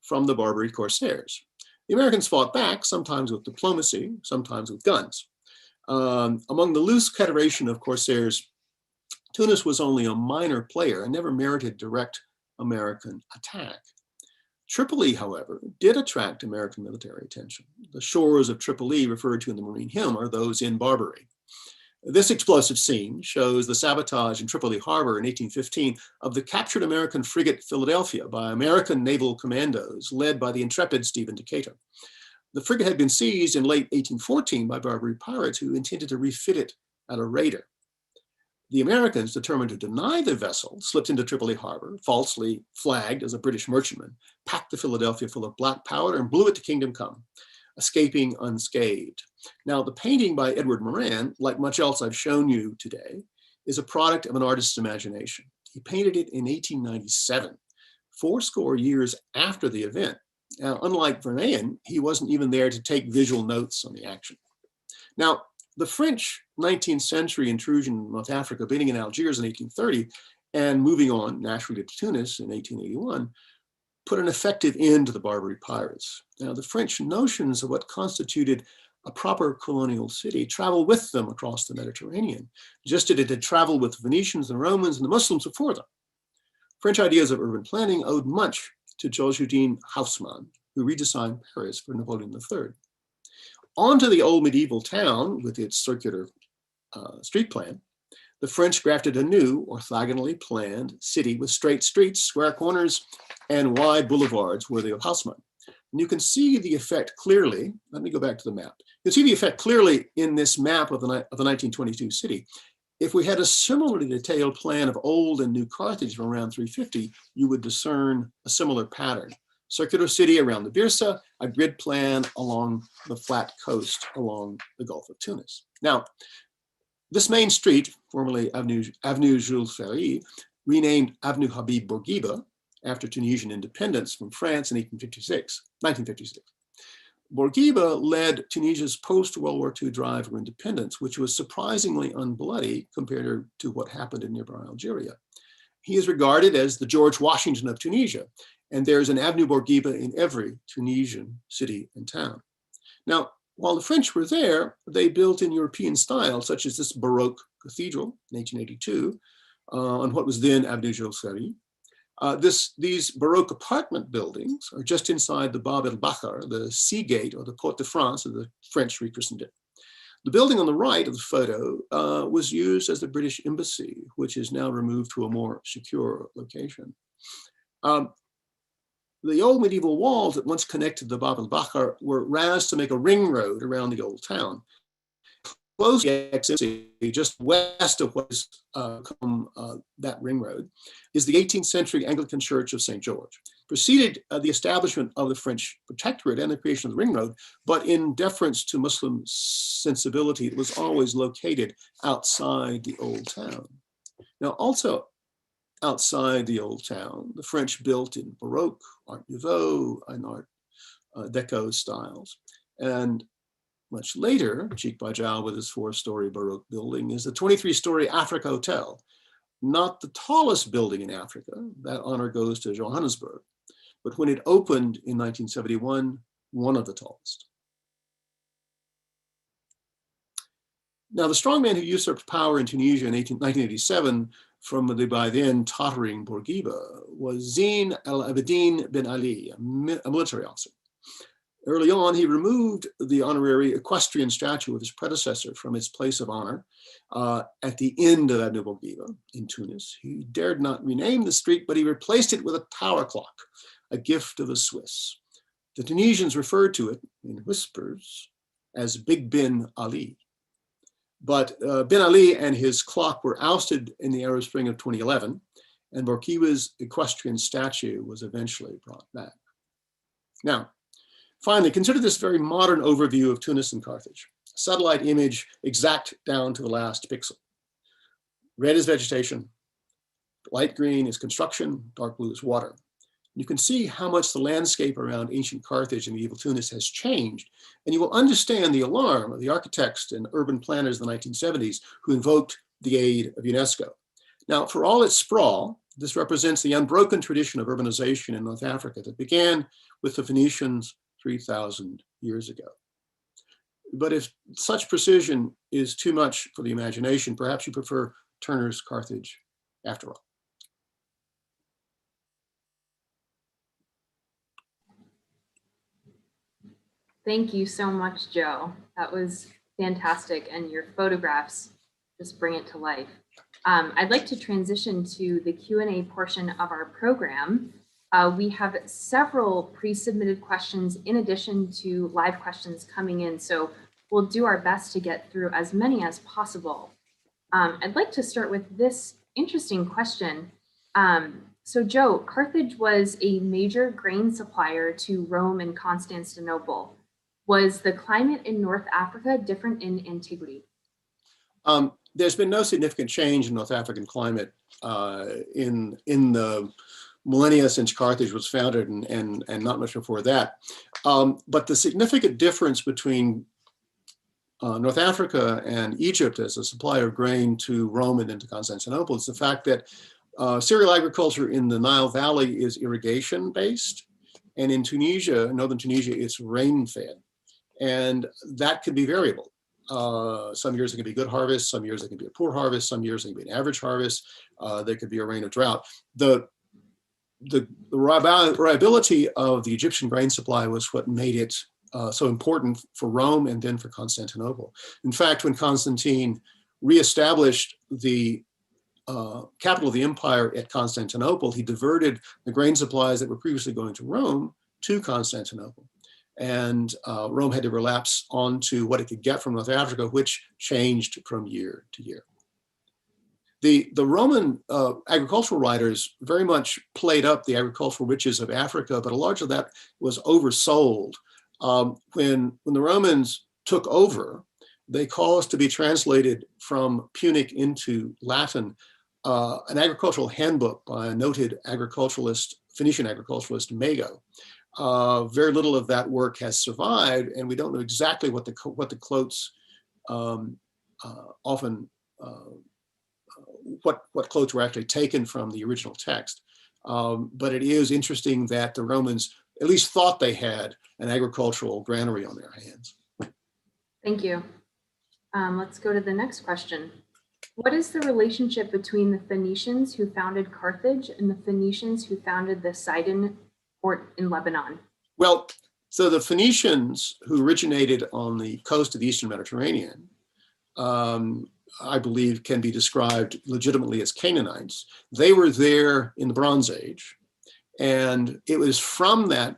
from the Barbary corsairs. The Americans fought back, sometimes with diplomacy, sometimes with guns. Among the loose federation of corsairs, Tunis was only a minor player and never merited direct American attack. Tripoli, however, did attract American military attention. The shores of Tripoli referred to in the Marine hymn are those in Barbary. This explosive scene shows the sabotage in Tripoli harbor in 1815 of the captured American frigate Philadelphia by American naval commandos led by the intrepid Stephen Decatur. The frigate had been seized in late 1814 by Barbary pirates who intended to refit it at a raider. The Americans, determined to deny the vessel, slipped into Tripoli harbor, falsely flagged as a British merchantman, packed the Philadelphia full of black powder and blew it to kingdom come, escaping unscathed. Now, the painting by Edward Moran, like much else I've shown you today, is a product of an artist's imagination. He painted it in 1897, 80 years after the event. Now, unlike Vermeyen, he wasn't even there to take visual notes on the action. Now, the French 19th century intrusion in North Africa, beginning in Algiers in 1830 and moving on naturally to Tunis in 1881, put an effective end to the Barbary pirates. Now, the French notions of what constituted a proper colonial city traveled with them across the Mediterranean, just as it had traveled with the Phoenicians and Romans and the Muslims before them. French ideas of urban planning owed much to Georges Haussmann, who redesigned Paris for Napoleon III. Onto the old medieval town with its circular street plan, the French grafted a new orthogonally planned city with straight streets, square corners, and wide boulevards worthy of Haussmann. And you can see the effect clearly. Let me go back to the map. You can see the effect clearly in this map of the 1922 city. If we had a similarly detailed plan of old and new Carthage from around 350, you would discern a similar pattern. Circular city around the Birsa, a grid plan along the flat coast along the Gulf of Tunis. Now, this main street, formerly Avenue Jules Ferry, renamed Avenue Habib Bourguiba after Tunisian independence from France in 1956. Bourguiba led Tunisia's post-World War II drive for independence, which was surprisingly unbloody compared to what happened in nearby Algeria. He is regarded as the George Washington of Tunisia, and there's an Avenue Bourguiba in every Tunisian city and town. Now, while the French were there, they built in European style, such as this Baroque cathedral in 1882 on what was then Avenue Jules Ferry. These Baroque apartment buildings are just inside the Bab el-Bahr, the sea gate or the Porte de France, as the French rechristened it. The building on the right of the photo was used as the British embassy, which is now removed to a more secure location. The old medieval walls that once connected the Bab el-Bahr were razed to make a ring road around the old town. Close to the exit, just west of what is that ring road, is the 18th century Anglican Church of St. George. Preceded the establishment of the French protectorate and the creation of the ring road, but in deference to Muslim sensibility, it was always located outside the old town. Now, also outside the old town. The French built in Baroque, Art Nouveau, and Art Deco styles. And much later, cheek by jowl with his 4-story Baroque building, is the 23-story Africa Hotel, not the tallest building in Africa. That honor goes to Johannesburg. But when it opened in 1971, one of the tallest. Now, the strongman who usurped power in Tunisia in 1987 from the by then tottering Bourguiba was Zine El Abidine Ben Ali, a military officer. Early on, he removed the honorary equestrian statue of his predecessor from its place of honor at the end of Avenue Bourguiba in Tunis. He dared not rename the street, but he replaced it with a tower clock, a gift of the Swiss. The Tunisians referred to it in whispers as Big Ben Ali. But Ben Ali and his clock were ousted in the Arab Spring of 2011, and Bourguiba's equestrian statue was eventually brought back. Now, finally, consider this very modern overview of Tunis and Carthage. A satellite image exact down to the last pixel. Red is vegetation, light green is construction, dark blue is water. You can see how much the landscape around ancient Carthage and medieval Tunis has changed, and you will understand the alarm of the architects and urban planners of the 1970s who invoked the aid of UNESCO. Now, for all its sprawl, this represents the unbroken tradition of urbanization in North Africa that began with the Phoenicians 3,000 years ago. But if such precision is too much for the imagination, perhaps you prefer Turner's Carthage after all. Thank you so much, Joe. That was fantastic, and your photographs just bring it to life. I'd like to transition to the Q&A portion of our program. We have several pre-submitted questions in addition to live questions coming in, so we'll do our best to get through as many as possible. I'd like to start with this interesting question. So Joe, Carthage was a major grain supplier to Rome and Constantinople. Was the climate in North Africa different in antiquity? There's been no significant change in North African climate in the millennia since Carthage was founded and not much before that. But the significant difference between North Africa and Egypt as a supplier of grain to Rome and into Constantinople is the fact that cereal agriculture in the Nile Valley is irrigation based. And in Tunisia, northern Tunisia, it's rain fed. And that can be variable. Some years it can be good harvest, some years it can be a poor harvest, some years it can be an average harvest. There could be a rain of drought. The reliability of the Egyptian grain supply was what made it so important for Rome and then for Constantinople. In fact, when Constantine reestablished the capital of the empire at Constantinople, he diverted the grain supplies that were previously going to Rome to Constantinople. And Rome had to relapse onto what it could get from North Africa, which changed from year to year. The Roman agricultural writers very much played up the agricultural riches of Africa, but a large of that was oversold. When the Romans took over, they caused to be translated from Punic into Latin an agricultural handbook by a noted agriculturalist, Phoenician agriculturalist, Mago. Very little of that work has survived, and we don't know exactly what the quotes often what quotes were actually taken from the original text. But it is interesting that the Romans at least thought they had an agricultural granary on their hands. Thank you. Let's go to the next question. What is the relationship between the Phoenicians who founded Carthage and the Phoenicians who founded the Sidon port in Lebanon? Well, so the Phoenicians who originated on the coast of the Eastern Mediterranean, I believe can be described legitimately as Canaanites. They were there in the Bronze Age, and it was from that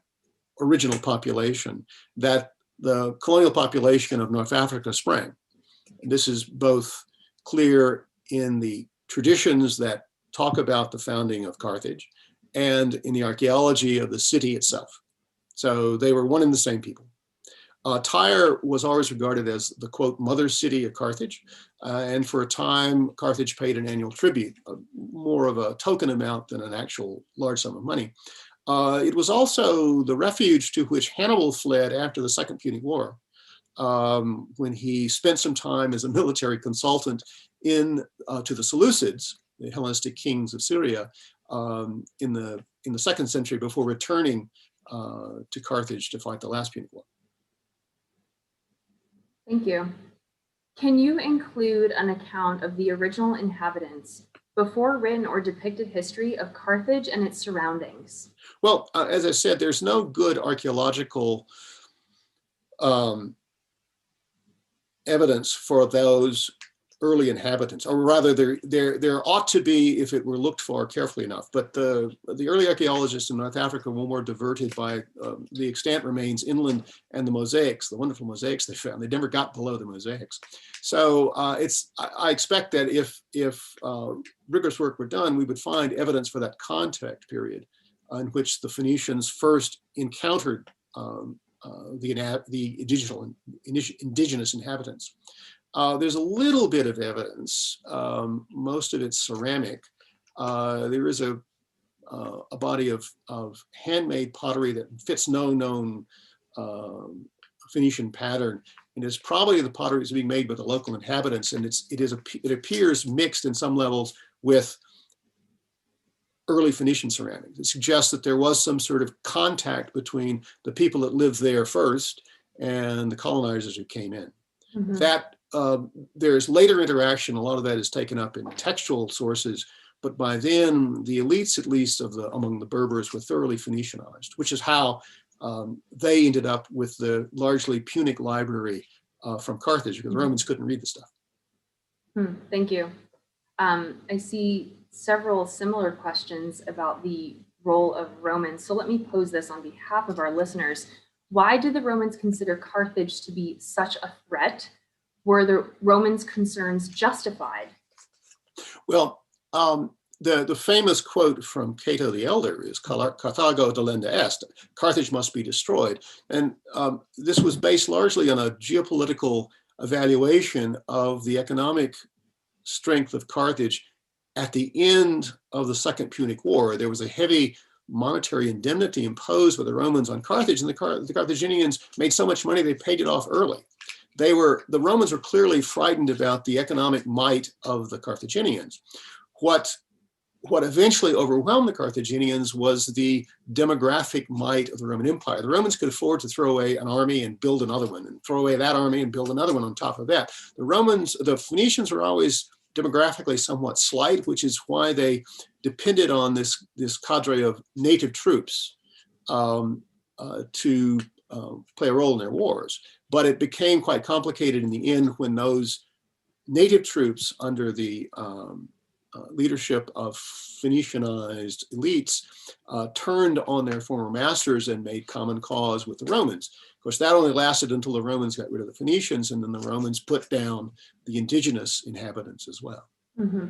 original population that the colonial population of North Africa sprang. This is both clear in the traditions that talk about the founding of Carthage and in the archaeology of the city itself. So they were one and the same people. Tyre was always regarded as the, quote, mother city of Carthage. And for a time, Carthage paid an annual tribute, more of a token amount than an actual large sum of money. It was also the refuge to which Hannibal fled after the Second Punic War, when he spent some time as a military consultant to the Seleucids, the Hellenistic kings of Syria, in the 2nd century before returning to Carthage to fight the last Punic War. Thank you. Can you include an account of the original inhabitants before written or depicted history of Carthage and its surroundings? Well, as I said, there's no good archaeological evidence for those early inhabitants, or rather there ought to be if it were looked for carefully enough. But the early archaeologists in North Africa were more diverted by the extant remains inland and the mosaics, the wonderful mosaics they found. They never got below the mosaics. So I expect that if rigorous work were done, we would find evidence for that contact period in which the Phoenicians first encountered the indigenous inhabitants. There's a little bit of evidence, most of it's ceramic. There is a body of handmade pottery that fits no known Phoenician pattern, and it's probably the pottery that's being made by the local inhabitants, and it appears mixed in some levels with early Phoenician ceramics. It suggests that there was some sort of contact between the people that lived there first and the colonizers who came in. Mm-hmm. That there's later interaction. A lot of that is taken up in textual sources, but by then the elites, at least among the Berbers, were thoroughly Phoenicianized, which is how they ended up with the largely Punic library from Carthage, because the Romans couldn't read the stuff. Thank you. I see several similar questions about the role of Romans. So let me pose this on behalf of our listeners. Why did the Romans consider Carthage to be such a threat? Were the Romans' concerns justified? Well, the famous quote from Cato the Elder is "Carthago delenda est," Carthage must be destroyed. And this was based largely on a geopolitical evaluation of the economic strength of Carthage at the end of the Second Punic War. There was a heavy monetary indemnity imposed by the Romans on Carthage, and the Carthaginians made so much money they paid it off early. The Romans were clearly frightened about the economic might of the Carthaginians. What eventually overwhelmed the Carthaginians was the demographic might of the Roman Empire. The Romans could afford to throw away an army and build another one, and throw away that army and build another one on top of that. The Phoenicians were always demographically somewhat slight, which is why they depended on this cadre of native troops to play a role in their wars. But it became quite complicated in the end when those native troops under the leadership of Phoenicianized elites turned on their former masters and made common cause with the Romans. Of course, that only lasted until the Romans got rid of the Phoenicians, and then the Romans put down the indigenous inhabitants as well. Mm-hmm.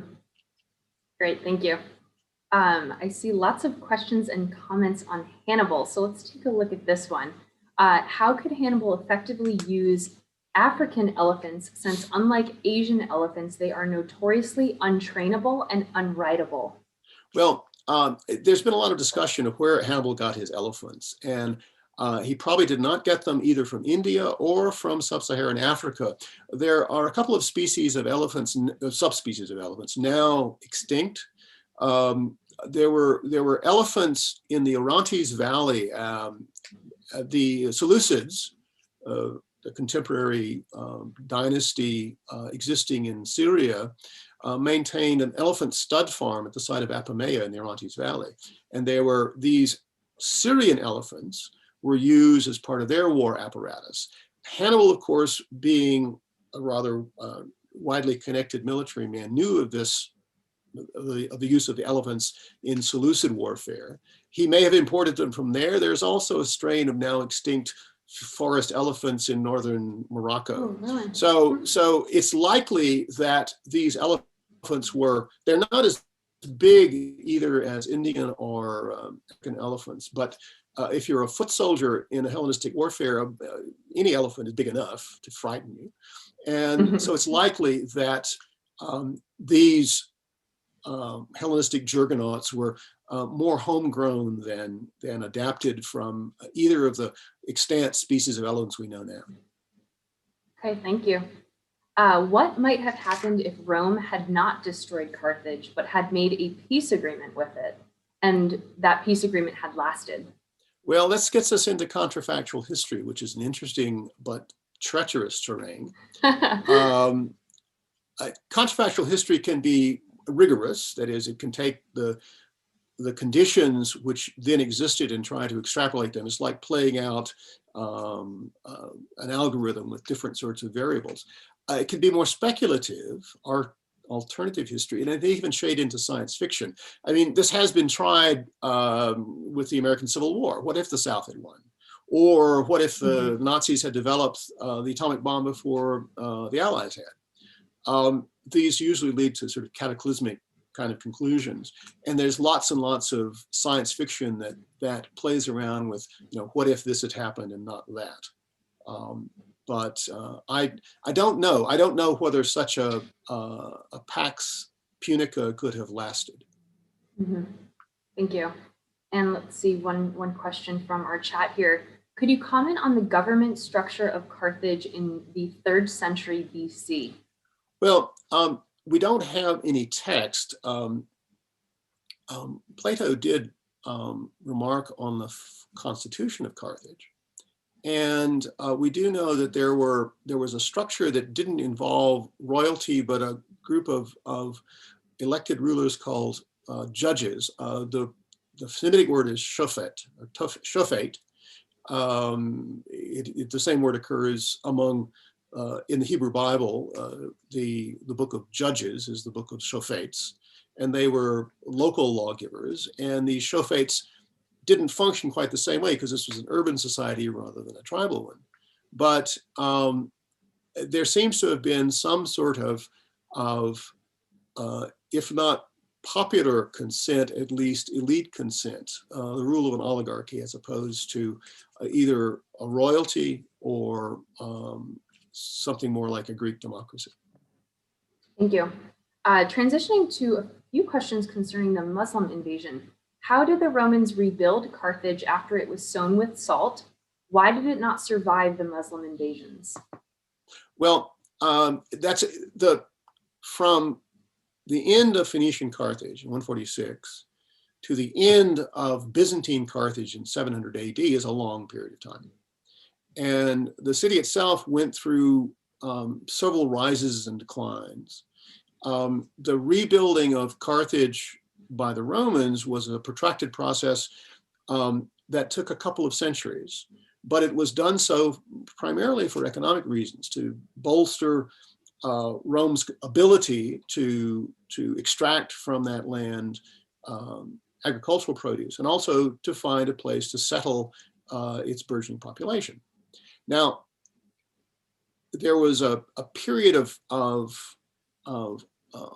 Great, thank you. I see lots of questions and comments on Hannibal, so let's take a look at this one. How could Hannibal effectively use African elephants, since unlike Asian elephants, they are notoriously untrainable and unrideable? Well, there's been a lot of discussion of where Hannibal got his elephants, and he probably did not get them either from India or from sub-Saharan Africa. There are a couple of species of elephants, subspecies of elephants, now extinct. There were elephants in the Orontes Valley. The Seleucids, the contemporary dynasty existing in Syria, maintained an elephant stud farm at the site of Apamea in the Orontes Valley. And there were these Syrian elephants were used as part of their war apparatus. Hannibal, of course, being a rather widely connected military man, knew of this, of the use of the elephants in Seleucid warfare. He may have imported them from there. There's also a strain of now extinct forest elephants in northern Morocco. Oh, really? So it's likely that these elephants they're not as big either as Indian or African elephants, but if you're a foot soldier in a Hellenistic warfare, any elephant is big enough to frighten you. And so it's likely that these Hellenistic Juggernauts were more homegrown than adapted from either of the extant species of elephants we know now. Okay, thank you. What might have happened if Rome had not destroyed Carthage, but had made a peace agreement with it, and that peace agreement had lasted? Well, this gets us into counterfactual history, which is an interesting but treacherous terrain. Counterfactual history can be rigorous. That is, it can take the conditions which then existed and try to extrapolate them. It's like playing out an algorithm with different sorts of variables. It can be more speculative, or alternative history, and it may even shade into science fiction. I mean, this has been tried with the American Civil War. What if the South had won? Or what if the Nazis had developed the atomic bomb before the Allies had? These usually lead to sort of cataclysmic kind of conclusions. And there's lots and lots of science fiction that plays around with, what if this had happened and not that? But I don't know. I don't know whether such a Pax Punica could have lasted. Thank you. And let's see, one question from our chat here. Could you comment on the government structure of Carthage in the 3rd century BC? Well, we don't have any text. Plato did remark on the constitution of Carthage. And we do know that there was a structure that didn't involve royalty, but a group of elected rulers called judges. The Semitic word is shofet, or shofet. The same word occurs among, in the Hebrew Bible, the book of Judges is the book of shofets, and they were local lawgivers, and these shofets didn't function quite the same way because this was an urban society rather than a tribal one. But there seems to have been some sort of if not popular consent, at least elite consent, the rule of an oligarchy as opposed to either a royalty or something more like a Greek democracy. Thank you. Transitioning to a few questions concerning the Muslim invasion. How did the Romans rebuild Carthage after it was sown with salt? Why did it not survive the Muslim invasions? Well, that's from the end of Phoenician Carthage in 146 to the end of Byzantine Carthage in 700 AD is a long period of time. And the city itself went through several rises and declines. The rebuilding of Carthage by the Romans was a protracted process that took a couple of centuries, but it was done so primarily for economic reasons, to bolster Rome's ability to extract from that land agricultural produce, and also to find a place to settle its burgeoning population. Now, there was a period of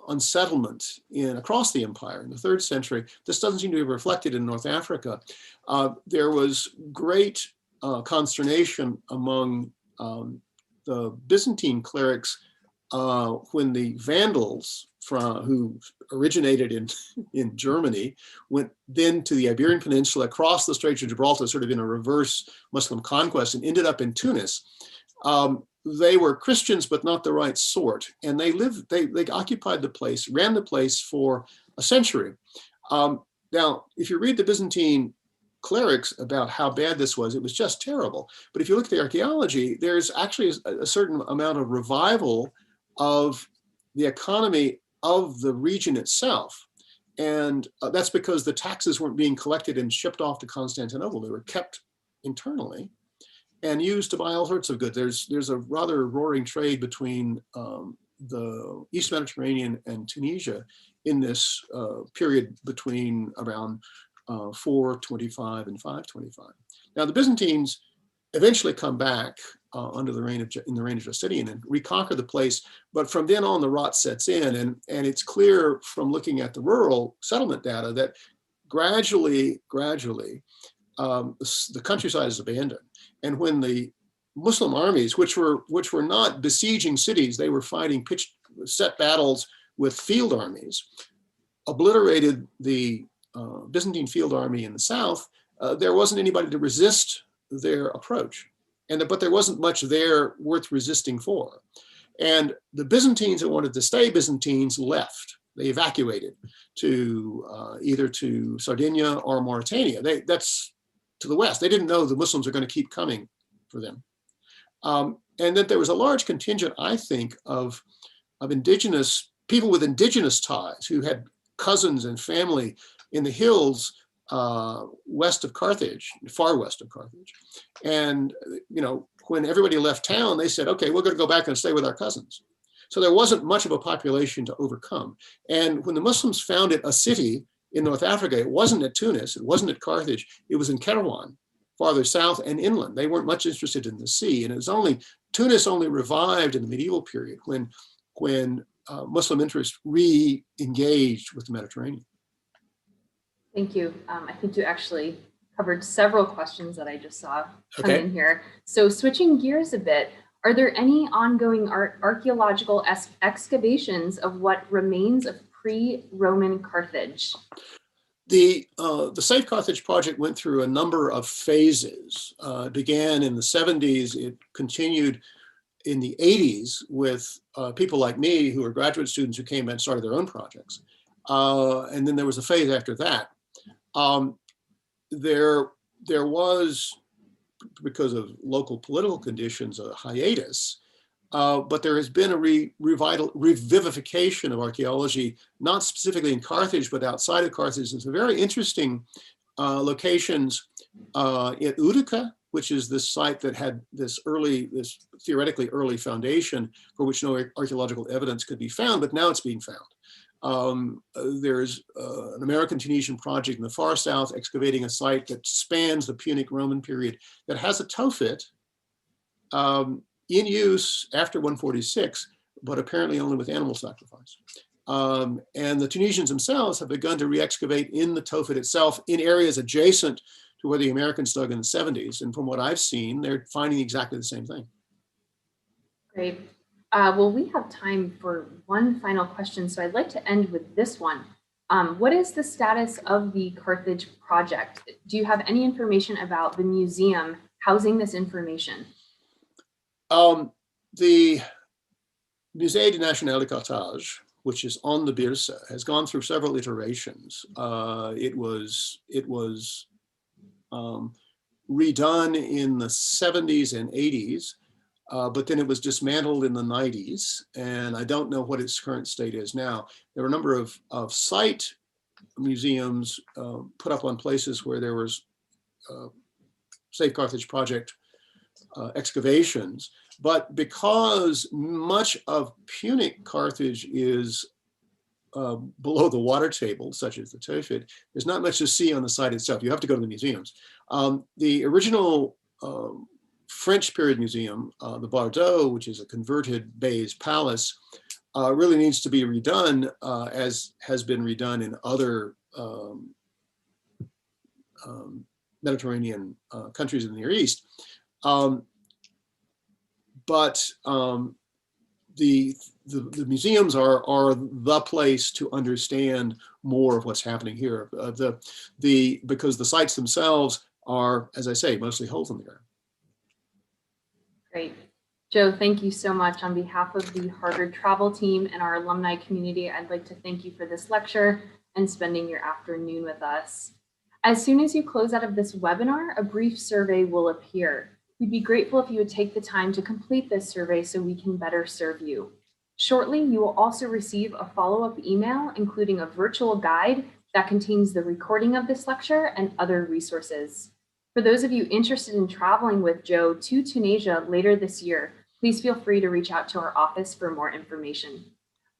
unsettlement across the empire in the 3rd century. This doesn't seem to be reflected in North Africa. There was great consternation among the Byzantine clerics when the Vandals, who originated in Germany, went then to the Iberian Peninsula, across the Straits of Gibraltar, sort of in a reverse Muslim conquest, and ended up in Tunis. They were Christians, but not the right sort. And they occupied the place, ran the place for a century. Now, if you read the Byzantine clerics about how bad this was, it was just terrible. But if you look at the archaeology, there's actually a certain amount of revival of the economy of the region itself. And that's because the taxes weren't being collected and shipped off to Constantinople. They were kept internally and used to buy all sorts of goods. There's a rather roaring trade between the East Mediterranean and Tunisia in this period between around 425 and 525. Now, the Byzantines eventually come back in the reign of Justinian and reconquer the place, but from then on the rot sets in, and it's clear from looking at the rural settlement data that gradually the countryside is abandoned. And when the Muslim armies, which were not besieging cities, they were fighting set battles with field armies, obliterated the Byzantine field army in the south, there wasn't anybody to resist their approach. But there wasn't much there worth resisting for. And the Byzantines that wanted to stay Byzantines left. They evacuated to either to Sardinia or Mauritania. That's to the west. They didn't know the Muslims are going to keep coming for them. And that there was a large contingent, I think, of indigenous people with indigenous ties who had cousins and family in the hills west of Carthage, far west of Carthage. And, when everybody left town, they said, okay, we're going to go back and stay with our cousins. So there wasn't much of a population to overcome. And when the Muslims founded a city in North Africa, it wasn't at Tunis, it wasn't at Carthage, it was in Kairouan, farther south and inland. They weren't much interested in the sea. And it was Tunis only revived in the medieval period when Muslim interest re-engaged with the Mediterranean. Thank you. I think you actually covered several questions that I just saw come in here. So switching gears a bit, are there any ongoing archaeological excavations of what remains of pre-Roman Carthage? The Safe Carthage Project went through a number of phases. It began in the 70s. It continued in the 80s with people like me who were graduate students who came and started their own projects. And then there was a phase after that. There was, because of local political conditions, a hiatus, but there has been a revivification of archaeology, not specifically in Carthage, but outside of Carthage. There's some very interesting locations in Utica, which is this site that had this theoretically early foundation for which no archaeological evidence could be found, but now it's being found. There's an American-Tunisian project in the far south excavating a site that spans the Punic Roman period that has a Tuffet in use after 146, but apparently only with animal sacrifice. And the Tunisians themselves have begun to re-excavate in the Tuffet itself in areas adjacent to where the Americans dug in the 70s. And from what I've seen, they're finding exactly the same thing. Great. Well, we have time for one final question, so I'd like to end with this one. What is the status of the Carthage project? Do you have any information about the museum housing this information? The Musée National de Carthage, which is on the Birsa, has gone through several iterations. It was redone in the 70s and 80s. But then it was dismantled in the 90s, and I don't know what its current state is now. There were a number of site museums put up on places where there was Safe Carthage Project excavations, but because much of Punic Carthage is below the water table, such as the Tuffet, there's not much to see on the site itself. You have to go to the museums. The original French period museum, the Bardo, which is a converted Bayes palace, really needs to be redone, as has been redone in other Mediterranean countries in the Near East. But the museums are the place to understand more of what's happening here. Because the sites themselves are, as I say, mostly holes in the ground. Great. Joe, thank you so much. On behalf of the Harvard travel team and our alumni community, I'd like to thank you for this lecture and spending your afternoon with us. As soon as you close out of this webinar, a brief survey will appear. We'd be grateful if you would take the time to complete this survey so we can better serve you. Shortly, you will also receive a follow-up email, including a virtual guide that contains the recording of this lecture and other resources. For those of you interested in traveling with Joe to Tunisia later this year, please feel free to reach out to our office for more information.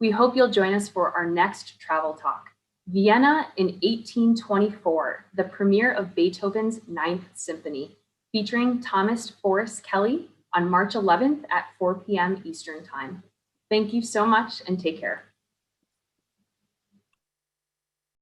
We hope you'll join us for our next travel talk, Vienna in 1824, the premiere of Beethoven's Ninth Symphony, featuring Thomas Forrest Kelly on March 11th at 4 p.m. Eastern Time. Thank you so much and take care.